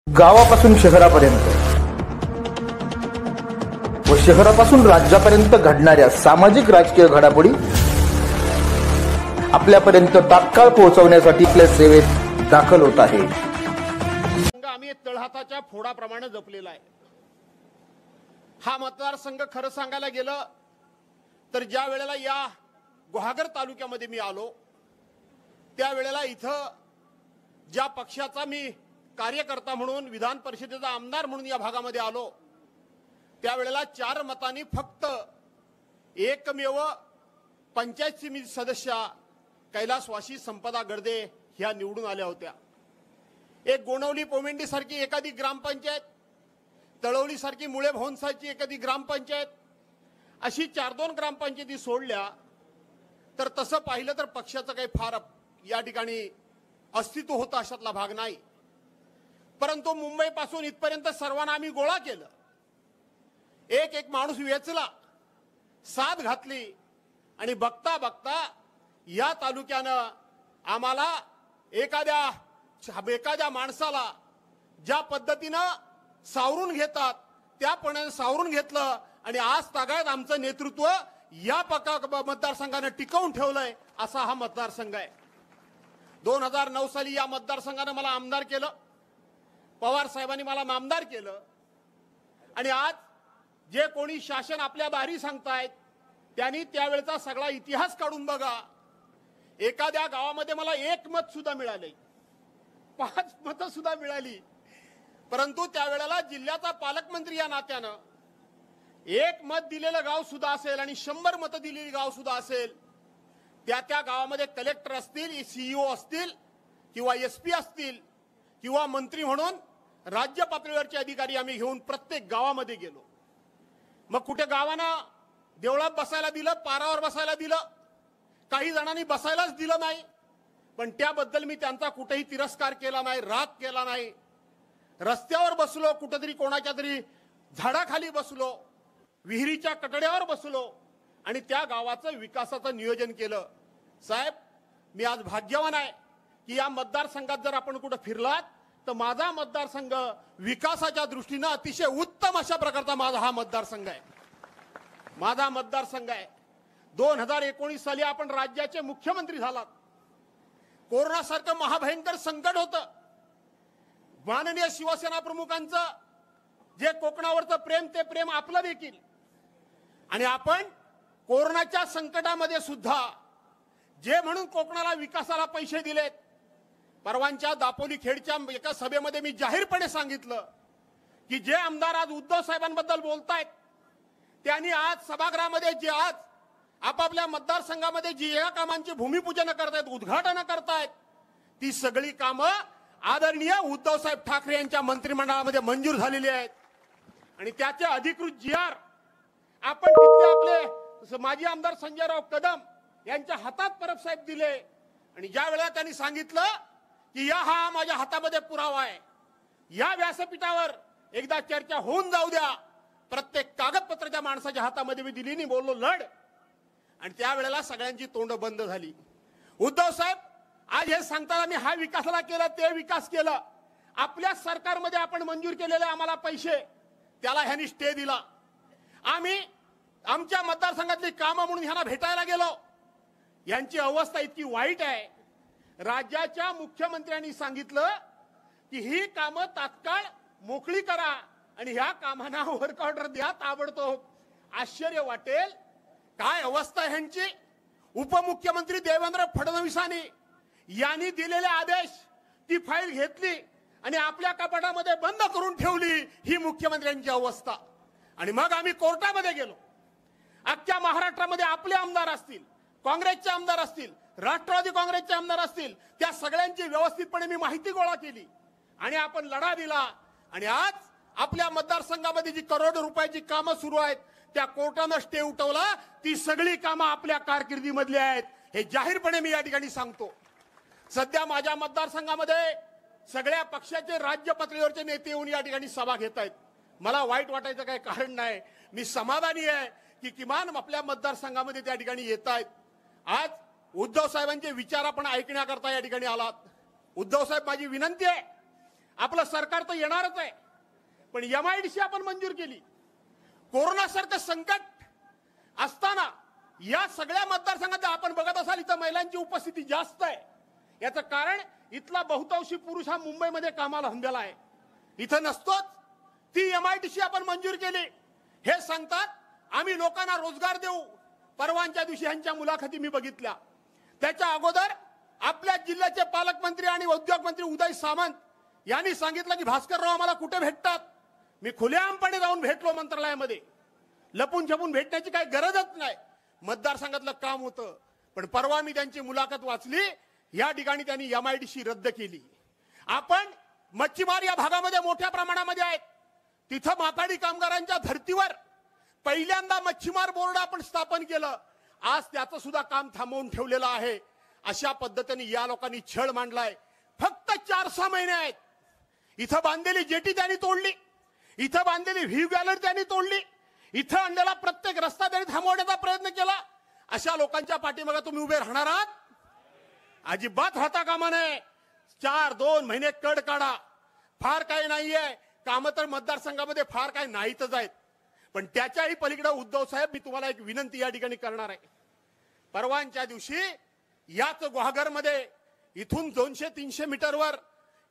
गावापासून शहरापर्यंत व शहरापासून राज्यापर्यंत घडणाऱ्या सामाजिक राजकीय घडामोडी आपल्यापर्यंत तात्काळ पोहोचवण्यासाठी आपल्या सेवेत दाखल होत आहे। आम्ही तळहाताच्या फोडाप्रमाणे जपलेला आहे। हा मतदारसंघ खरं सांगायला गेलं तर ज्या वेळेला या गुहागर तालुक्यामध्ये मी आलो त्यावेळेला इथं ज्या पक्षाचा मी कार्यकर्ता म्हणून विधान परिषदेचा आमदार म्हणून या भागामध्ये आलो त्यावेळेला 4 मतांनी फक्त एकमेव पंचायत समिती सदस्य कैलासवासी संपदा गडदे ह्या निवडून आल्या होत्या। एक गोणवली पोमेंडी सारखी एखादी ग्रामपंचायत, तळवली सारखी मुळे भवनसाची एखादी ग्रामपंचायत, अशी 4-2 ग्रामपंचायती सोडल्या तर तसं पाहिलं तर पक्षाचं काही फार या ठिकाणी अस्तित्व होतं अशातला भाग नाही। परंतु मुंबई पासून इथपर्यंत सर्वांना आम्ही गोळा केलं, एक माणूस वेचला, साथ घातली आणि बघता बघता या तालुक्यानं आम्हाला एखाद्या माणसाला ज्या पद्धतीनं सावरून घेतात त्यापणे सावरून घेतलं आणि आज तागायत आमचं नेतृत्व या मतदारसंघाने टिकवून ठेवलंय असा हा मतदारसंघ आहे। 2009 साली या मतदारसंघाने मला आमदार केलं, पवार साहेबांनी मला आमदार केलं आणि आज जे कोणी शासन आपल्या दारी सांगतायत त्यांनी त्यावेळेचा सगळा इतिहास काढून बघा। एखाद्या गावामध्ये मला 1 मत सुद्धा मिळाले, 5 मतं सुद्धा मिळाली, परंतु त्यावेळेला जिल्ह्याचा पालकमंत्री या नात्यानं 1 मत दिलेलं गाव सुद्धा असेल आणि 100 मतं दिलेली गाव सुद्धा असेल त्या गावामध्ये कलेक्टर असतील, सीईओ असतील किंवा एसपी असतील किंवा मंत्री म्हणून राज्य पातळीवरचे अधिकारी आम्ही घेऊन प्रत्येक गावामध्ये गेलो। मग कुठे गावांना देवळात बसायला दिलं, पारावर बसायला दिलं, काही जणांनी बसायलाच दिलं नाही, पण त्याबद्दल मी त्यांचा कुठेही तिरस्कार केला नाही, राग केला नाही। रस्त्यावर बसलो, कुठेतरी कोणाच्या तरी झाडाखाली बसलो, विहिरीच्या कटड्यावर बसलो आणि त्या गावाचं विकासाचं नियोजन केलं। साहेब, मी आज भाग्यवान आहे की या मतदारसंघात जर आपण कुठे फिरलात तर माझा मतदारसंघ विकासाच्या दृष्टीने अतिशय उत्तम अशा प्रकारचा माझा हा मतदारसंघ आहे, माझा मतदारसंघ आहे। 2019 साली आपण राज्याचे मुख्यमंत्री झालात, कोरोनासारखं महाभयंकर संकट होतं, माननीय शिवसेना प्रमुखांचं जे कोकणावरचं प्रेम ते प्रेम आपलं देखील, आणि आपण कोरोनाच्या संकटामध्ये सुद्धा जे म्हणून कोकणाला विकासाला पैसे दिलेत। परवांच्या दापोली खेडच्या एका सभेमध्ये मी जाहीरपणे सांगितलं की जे आमदार आज उद्धव साहेबांबद्दल बोलतायत त्यांनी आज सभागृहामध्ये जे आज आपापल्या मतदारसंघामध्ये जी या कामांची भूमिपूजन करतायत, उद्घाटन करतायत, ती सगळी कामं आदरणीय उद्धव साहेब ठाकरे यांच्या मंत्रिमंडळामध्ये मंजूर झालेली आहेत आणि त्याचे अधिकृत GR आपण तिथले आपले माजी आमदार संजयराव कदम यांच्या हातात परब साहेब दिले आणि ज्या वेळेला त्यांनी सांगितलं की हा माझ्या हातामध्ये पुरावा आहे, या व्यासपीठावर एकदा चर्चा होऊन जाऊ द्या, प्रत्येक कागदपत्र त्या माणसाच्या हातामध्ये मी दिली नाही, बोललो लढ, आणि त्यावेळेला सगळ्यांची तोंड बंद झाली। उद्धव साहेब आज हे सांगताना मी हा विकासाला केलं, ते विकास केलं, आपल्या सरकारमध्ये आपण मंजूर केलेले आम्हाला पैसे त्याला ह्यांनी स्टे दिला। आम्ही आमच्या मतदारसंघातली कामं म्हणून ह्यांना भेटायला गेलो, यांची अवस्था इतकी वाईट आहे, राज्याच्या मुख्यमंत्र्यांनी सांगितलं की ही कामं तात्काळ मोकळी करा आणि ह्या कामांना वर्क ऑर्डर द्या ताबडतोब। आश्चर्य वाटेल काय अवस्था आहे ह्यांची। उपमुख्यमंत्री देवेंद्र फडणवीसांनी यांनी दिलेले आदेश ती फाईल घेतली आणि आपल्या कपाटामध्ये बंद करून ठेवली, ही मुख्यमंत्र्यांची अवस्था। आणि मग आम्ही कोर्टामध्ये गेलो, अख्ख्या महाराष्ट्रामध्ये आपले आमदार असतील, काँग्रेसचे आमदार असतील, राष्ट्रवादी काँग्रेसचे आमदार असतील, त्या सगळ्यांची व्यवस्थितपणे मी माहिती गोळा केली आणि आपण लढा दिला आणि आज आपल्या मतदारसंघामध्ये जी करोडो रुपयाची कामं सुरू आहेत त्या कोर्टानं स्टे उठवला, ती सगळी कामं आपल्या कारकिर्दीमधली आहेत, हे जाहीरपणे मी या ठिकाणी सांगतो। सध्या माझ्या मतदारसंघामध्ये सगळ्या पक्षाचे राज्य पातळीवरचे नेते येऊन या ठिकाणी सभा घेत आहेत, मला वाईट वाटायचं काही कारण नाही, मी समाधानी आहे की किमान आपल्या मतदारसंघामध्ये त्या ठिकाणी येत आहेत। आज उद्धव साहेबांचे विचार आपण ऐकण्याकरता या ठिकाणी आलात। उद्धव साहेब, माझी विनंती आहे, आपलं सरकार तर येणारच आहे, पण MIDC आपण मंजूर केली. कोरोनासारखं संकट असताना या सगळ्या मतदारसंघात आपण बघत असाल इथं महिलांची उपस्थिती जास्त आहे. याचं कारण इथला बहुतांशी पुरुष हा मुंबईमध्ये कामाला हंबेला आहे, इथं नसतोच. ती MIDC आपण मंजूर केली. हे सांगतात आम्ही लोकांना रोजगार देऊ. परवांच्या दिवशी यांच्या मुलाखती मी बघितल्या. त्याच्या अगोदर आपल्या जिल्ह्याचे पालकमंत्री आणि उद्योग मंत्री उदय सामंत यांनी सांगितलं की भास्करराव आम्हाला कुठे भेटतात. मी खुलेआमपणे जाऊन भेटलो मंत्रालयामध्ये. लपून छपून भेटण्याची काही गरजच नाही, मतदारसंघातलं काम होतं. पण परवा मी त्यांची मुलाखत वाचली. या ठिकाणी त्यांनी MIDC रद्द केली. आपण मच्छीमार या भागामध्ये मोठ्या प्रमाणामध्ये आहेत. तिथं माथाडी कामगारांच्या धर्तीवर पहिल्यांदा मच्छीमार बोर्ड आपण स्थापन केलं. आज त्याचं सुद्धा काम थांबवून ठेवलेलं आहे. अशा पद्धतीने या लोकांनी छळ मांडलाय. फक्त 4-6 महिने आहेत. इथं बांधलेली जेटी त्यांनी तोडली, इथं बांधलेली व्ह्यू गॅलरी त्यांनी तोडली, इथं आणलेला प्रत्येक रस्ता त्यांनी थांबवण्याचा प्रयत्न केला. अशा लोकांच्या पाठीमागे तुम्ही उभे राहणार आहात? अजिबात राहता कामा नये. 4-2 महिने कड काढा. फार काही नाहीये काम, तर मतदारसंघामध्ये फार काही नाहीतच आहेत. पण त्याच्याही पलीकडे उद्धव साहेब, मी तुम्हाला एक विनंती या ठिकाणी करणार आहे. परवांच्या दिवशी याच गुहागरमध्ये इथून 200-300 मीटरवर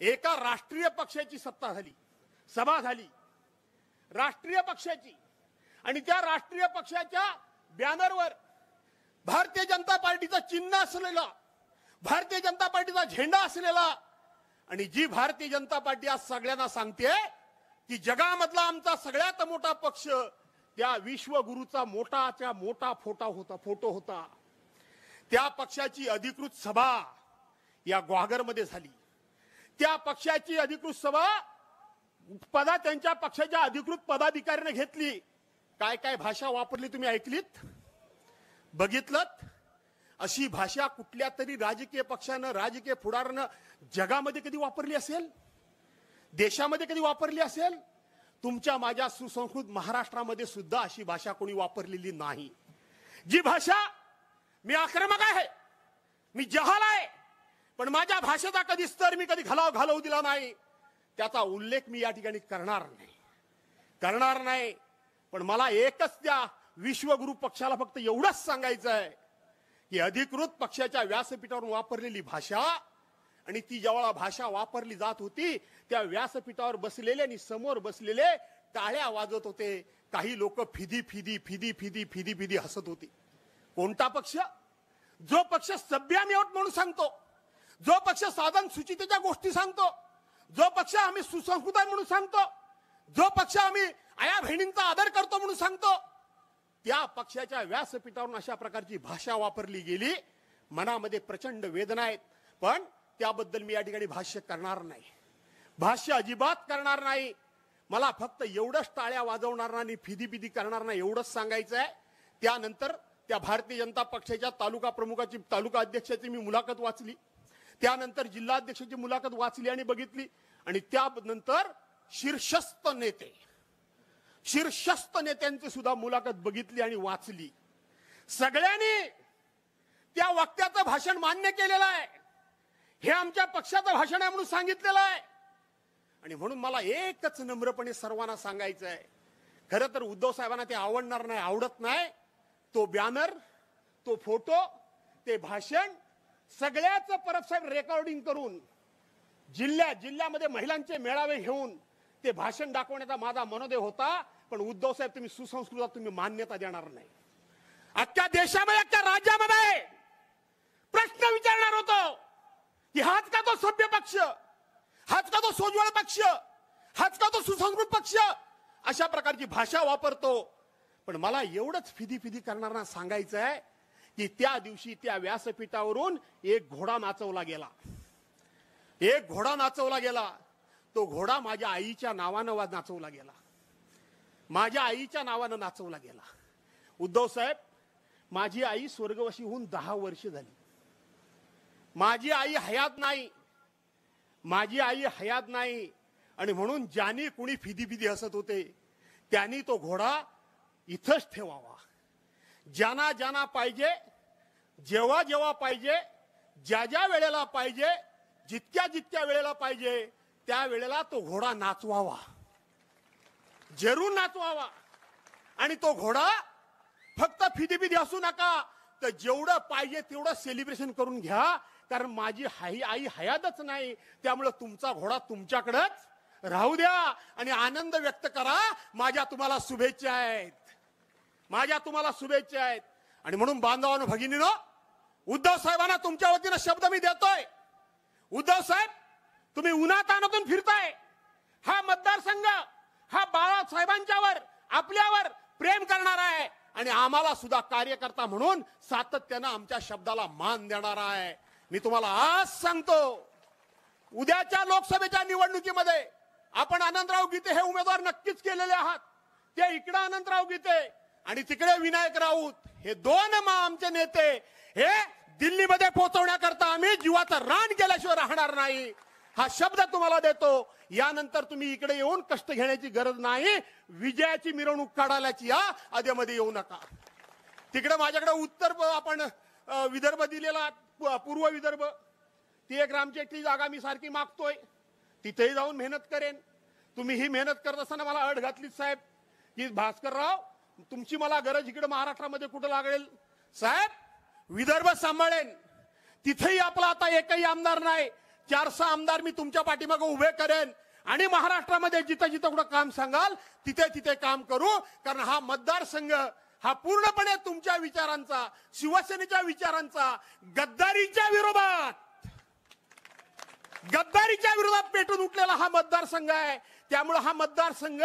एका राष्ट्रीय पक्षाची सभा झाली, राष्ट्रीय पक्षाची. आणि त्या राष्ट्रीय पक्षाच्या बॅनरवर भारतीय जनता पार्टीचं चिन्ह असलेला, भारतीय जनता पार्टीचा झेंडा असलेला, आणि जी भारतीय जनता पार्टी आज सगळ्यांना सांगते की जगामधला आमचा सगळ्यात मोठा पक्ष, त्या विश्वगुरूचा मोठा फोटो होता. त्या पक्षाची अधिकृत सभा या ग्वागरमध्ये झाली. त्या पक्षाची अधिकृत सभा त्यांच्या पक्षाच्या अधिकृत पदाधिकाऱ्याने घेतली. काय काय भाषा वापरली तुम्ही ऐकलीत, बघितलत? अशी भाषा कुठल्या तरी राजकीय पक्षानं, राजकीय पुढाऱ्यानं जगामध्ये कधी वापरली असेल, देशामध्ये कधी वापरली असेल? तुमच्या माझ्या सुसंस्कृत महाराष्ट्रामध्ये सुद्धा अशी भाषा कोणी वापरलेली नाही. जी भाषा, मी आक्रमक आहे, मी जहाल आहे, पण माझ्या भाषेचा कधी स्तर मी कधी घालवू दिला नाही, त्याचा उल्लेख मी या ठिकाणी करणार नाही. पण मला एकच त्या विश्वगुरु पक्षाला फक्त एवढंच सांगायचं आहे की अधिकृत पक्षाच्या व्यासपीठावरून वापरलेली भाषा, आणि ती जेव्हा भाषा वापरली जात होती त्या व्यासपीठावर बसलेले आणि समोर बसलेले टाळ्या वाजवत होते. काही लोक फिदी हसत होते. कोणता पक्ष? जो पक्ष सभ्यामेवट म्हणून सांगतो, जो पक्ष साधन सुचितेच्या गोष्टी सांगतो, जो पक्ष आम्ही सुसंस्कृत आहे म्हणून सांगतो, जो पक्ष आम्ही आया बहिणींचा आदर करतो म्हणून सांगतो, त्या पक्षाच्या व्यासपीठावरून अशा प्रकारची भाषा वापरली गेली. मनामध्ये प्रचंड वेदना आहेत, पण त्याबद्दल मी या ठिकाणी भाष्य करणार नाही, भाष्य अजिबात करणार नाही. मला फक्त एवढंच टाळ्या वाजवणार नाही, फिदी करणार नाही, एवढंच सांगायचं आहे. त्यानंतर त्या भारतीय जनता पक्षाच्या तालुका प्रमुखाची, तालुका अध्यक्षाची मी मुलाखत वाचली, त्यानंतर जिल्हाध्यक्षाची मुलाखत वाचली आणि बघितली, आणि त्यानंतर शीर्षस्थ नेत्यांची सुद्धा मुलाखत बघितली आणि वाचली. सगळ्यांनी त्या वक्त्याचं भाषण मान्य केलेलं आहे. हे आमच्या पक्षाचं भाषण आहे म्हणून सांगितलेलं आहे. आणि म्हणून मला एकच नम्रपणे सर्वांना सांगायचं आहे, खरं तर उद्धव साहेबांना ते आवडणार नाही, आवडत नाही. तो बॅनर, तो फोटो, ते भाषण सगळ्याचं परब साहेब रेकॉर्डिंग करून जिल्ह्यामध्ये महिलांचे मेळावे घेऊन ते भाषण दाखवण्याचा माझा मनोदय होता. पण उद्धव साहेब, तुम्ही सुसंस्कृत, तुम्ही मान्यता देणार नाही. अख्ख्या देशामध्ये, अख्ख्या राज्यामध्ये प्रश्न विचारणार होतो की हाच का तो सभ्य पक्ष, हाच का तो सोज्वळ पक्ष, हाच का तो सुसंस्कृत पक्ष अशा प्रकारची भाषा वापरतो. पण मला एवढंच फिदी करणारा सांगायचं आहे की त्या दिवशी त्या व्यासपीठावरून एक घोडा नाचवला गेला. तो घोडा माझ्या आईच्या नावानं नाचवला गेला. उद्धव साहेब, माझी आई स्वर्गवासी होऊन 10 वर्ष झाली. माझी आई हयात नाही. आणि म्हणून ज्यांनी कुणी फिदी हसत होते त्यांनी तो घोडा इथंच ठेवावा. ज्यांना पाहिजे, जेव्हा पाहिजे, ज्या वेळेला पाहिजे, जितक्या वेळेला पाहिजे त्यावेळेला तो घोडा नाचवावा, जरूर नाचवावा. आणि तो घोडा फक्त फिदी असू नका, तर जेवढं पाहिजे तेवढं सेलिब्रेशन करून घ्या. कारण माझी आई हयातच नाही, त्यामुळे तुमचा घोडा तुमच्याकडेच राहू द्या आणि आनंद व्यक्त करा. माझ्या तुम्हाला शुभेच्छा आहेत, माझ्या तुम्हाला शुभेच्छा आहेत. आणि म्हणून बांधवांनो, भगिनीनो, उद्धव साहेबांना तुमच्या वतीनं शब्द मी देतोय. उद्धव साहेब, तुम्ही उन्हातानातून फिरताय. हा मतदारसंघ हा बाळासाहेबांच्यावर, आपल्यावर प्रेम करणारा आहे आणि आम्हाला सुद्धा कार्यकर्ता म्हणून सातत्यानं आमच्या शब्दाला मान देणारा आहे. मी तुम्हाला आज सांगतो, उद्याच्या लोकसभेच्या निवडणुकीमध्ये आपण आनंदराव गीते हे उमेदवार नक्कीच केलेले आहात. ते इकडे आनंदराव गीते आणि तिकडे विनायक राऊत, हे दोन आमचे नेते हे दिल्लीमध्ये पोहोचवण्याकरता आम्ही जीवाचं रान केल्याशिवाय राहणार नाही, हा शब्द तुम्हाला देतो. यानंतर तुम्ही इकडे येऊन कष्ट घेण्याची गरज नाही, विजयाची मिरवणूक काढायची या, आधीमध्ये येऊ नका. तिकडे माझ्याकडे उत्तर आपण विदर्भ दिलेला, पूर्व विदर्भ, ती एक रामचेटली जागा मी सारखी मागतोय, तिथेही जाऊन मेहनत करेन. तुम्ही ही मेहनत करत असताना मला अट घातलीच साहेब की भास्करराव, तुमची मला गरज इकडे महाराष्ट्रामध्ये कुठं लागेल. साहेब, विदर्भ सांभाळेन, तिथेही आपला आता एकही आमदार नाही, 400 आमदार मी तुमच्या पाठीमागे उभे करेन आणि महाराष्ट्रामध्ये जिथं जिथं कुठं काम सांगाल तिथे तिथे काम करू. कारण हा मतदारसंघ हा पूर्णपणे तुमच्या विचारांचा, शिवसेनेच्या विचारांचा, गद्दारीच्या विरोधात पेटून उठलेला हा मतदारसंघ आहे. त्यामुळे हा मतदारसंघ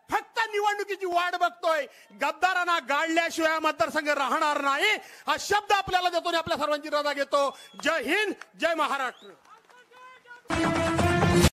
फक्त निवडणुकीची वाट बघतोय. गद्दारांना गाडल्याशिवाय हा मतदारसंघ राहणार नाही, हा शब्द आपल्याला देतो आणि आपल्या सर्वांची रजा घेतो. जय हिंद, जय महाराष्ट्र.